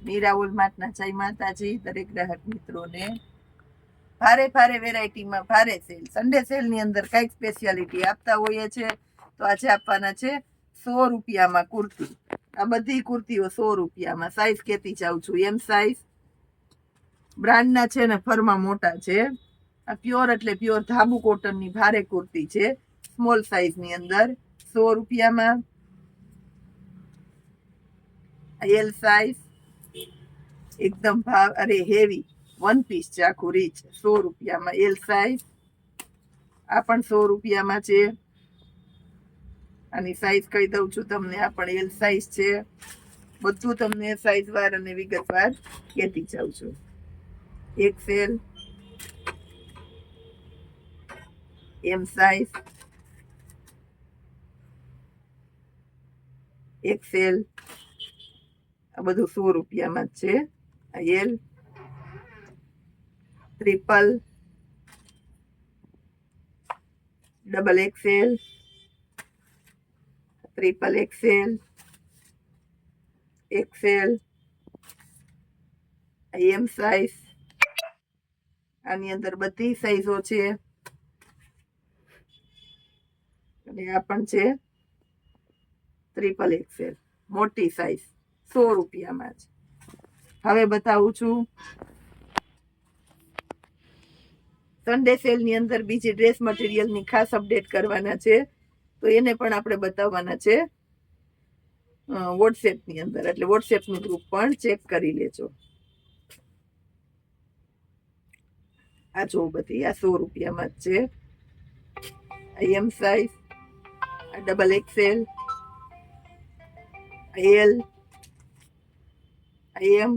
મીરાઓલ માર્ટના જય માતાજી દરેક ગ્રાહક મિત્રોને. ભારે ભારે વેરાયટીમાં ભારે સેલ, સન્ડે સેલની અંદર કંઈક સ્પેશિયાલિટી આપતા હોઈએ છે. તો આજે આપવાના છે 100 રૂપિયામાં કુર્તી. આ બધી કુર્તીઓ 100 રૂપિયામાં. સાઈઝ કહેતી જાઉં છું, એમ સાઈઝ બ્રાન્ડના છે ને ફરમાં મોટા છે. આ પ્યોર એટલે પ્યોર ધાબુ કોટનની ભારે કુર્તી છે, સ્મોલ સાઈઝની અંદર 100 રૂપિયામાં. એલ સાઈઝ એકદમ ભાવ, અરે હેવી વન પીસ છે, આખું રીચ 100 રૂપિયામાં એલ સાઈઝ. આ પણ 100 રૂપિયામાં છે. આની સાઈઝ કહી દઉં છું તમને, આ પણ એલ સાઈઝ છે. બધું તમને સાઈઝ વાર અને વિગતવાર કહેતી જાઉં છું. એક્સેલ, એમ સાઈઝ, એક્સેલ, આ બધું 100 રૂપિયામાં જ છે. L, triple, double XL, triple XL, XL, M size. આની અંદર બધી સાઈઝો છે. અને આ પણ છે ટ્રિપલ એક્સેલ, મોટી સાઈઝ 100 રૂપિયામાં જ. હવે બતાવું છું સન્ડે સેલની અંદર બીજી ડ્રેસ મટીરિયલની ખાસ અપડેટ કરવાના છે, તો એને પણ આપણે બતાવવાના છે વોટ્સએપની અંદર. એટલે વોટ્સએપનું ગ્રુપ પણ ચેક કરી લેજો. આ જો બધી આ 100 રૂપિયામાં જ છે. એમ સાઈઝ, આ ડબલ એક્સેલ, એલ, એમ.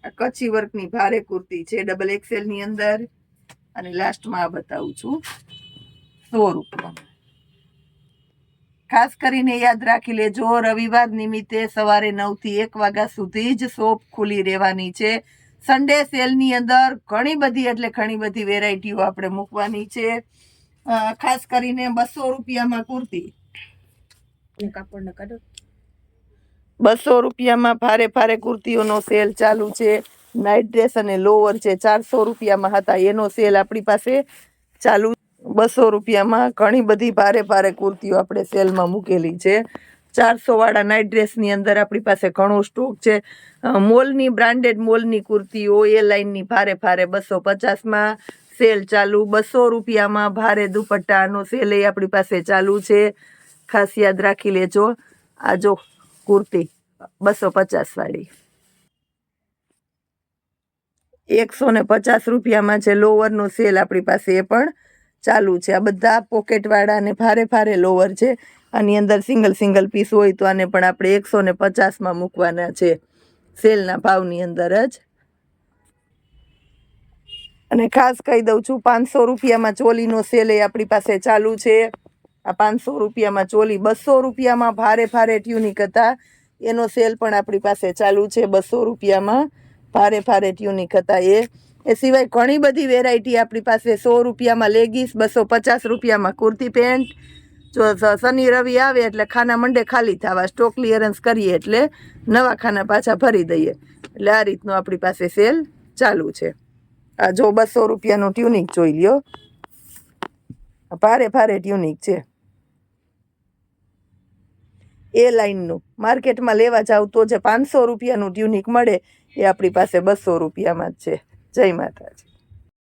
આ કચ્છી વર્કની ભારે કુર્તી છે ડબલ એક્સેલ ની અંદર. અને લાસ્ટમાં આ બતાવું છું 100 રૂપિયામાં. ખાસ કરીને યાદ રાખી લેજો, રવિવાર નિમિત્તે સવારે 9 થી 1 વાગ્યા સુધી જ શોપ ખુલ્લી રહેવાની છે. સન્ડે સેલની અંદર ઘણી બધી એટલે ઘણી બધી વેરાયટીઓ આપણે મૂકવાની છે. ખાસ કરીને 200 રૂપિયામાં કુર્તી, 200 રૂપિયામાં ભારે ભારે કુર્તીઓનો સેલ ચાલુ છે. નાઇટ ડ્રેસ અને લોવર છે 400 રૂપિયામાં હતા, એનો સેલ આપણી પાસે ચાલુ. 200 રૂપિયામાં ઘણી બધી ભારે ભારે કુર્તીઓ આપણે સેલમાં મૂકેલી છે. 400 વાળા નાઇટ ડ્રેસની અંદર આપણી પાસે ઘણો સ્ટોક છે. મોલની બ્રાન્ડેડ મોલની કુર્તીઓ એ લાઇનની ભારે ભારે 250માં સેલ ચાલુ. 200 રૂપિયામાં ભારે દુપટ્ટાનો સેલ એ આપણી પાસે ચાલુ છે. ખાસ યાદ રાખી લેજો. આ જો કુર્તી 250 વાળી 150 રૂપિયામાં છે. લોવરનો સેલ આપણી પાસે એ પણ ચાલુ છે. આ બધા પોકેટવાળા અને ભારે ભારે લોવર છે. આની અંદર સિંગલ પીસ હોય તો આને પણ આપણે 150માં મૂકવાના છે, સેલના ભાવની અંદર જ. અને ખાસ કહી દઉં છું 500 રૂપિયામાં ચોલીનો સેલ એ આપણી પાસે ચાલુ છે. આ 500 રૂપિયામાં ચોલી. 200 રૂપિયામાં ભારે ભારે ટ્યુનિક હતા, એનો સેલ પણ આપણી પાસે ચાલુ છે. 200 રૂપિયામાં ભારે ભારે ટ્યુનિક હતા એ સિવાય ઘણી બધી વેરાયટી આપણી પાસે. 100 રૂપિયામાં લેગીસ, 250 રૂપિયામાં કુર્તી પેન્ટ. જો શનિ રવિ આવે એટલે ખાના મંડે ખાલી થવા, સ્ટોક ક્લિયરન્સ કરીએ એટલે નવા ખાના પાછા ભરી દઈએ. એટલે આ રીતનું આપણી પાસે સેલ ચાલુ છે. આ જો 200 રૂપિયાનું ટ્યુનિક જોઈ લ્યો, ભારે ભારે ટ્યુનિક છે. એ લાઇનનું માર્કેટમાં લેવા જાવ તો જે 500 રૂપિયાનું ટ્યુનિક મળે એ આપણી પાસે 200 રૂપિયામાં જ છે. જય માતાજી.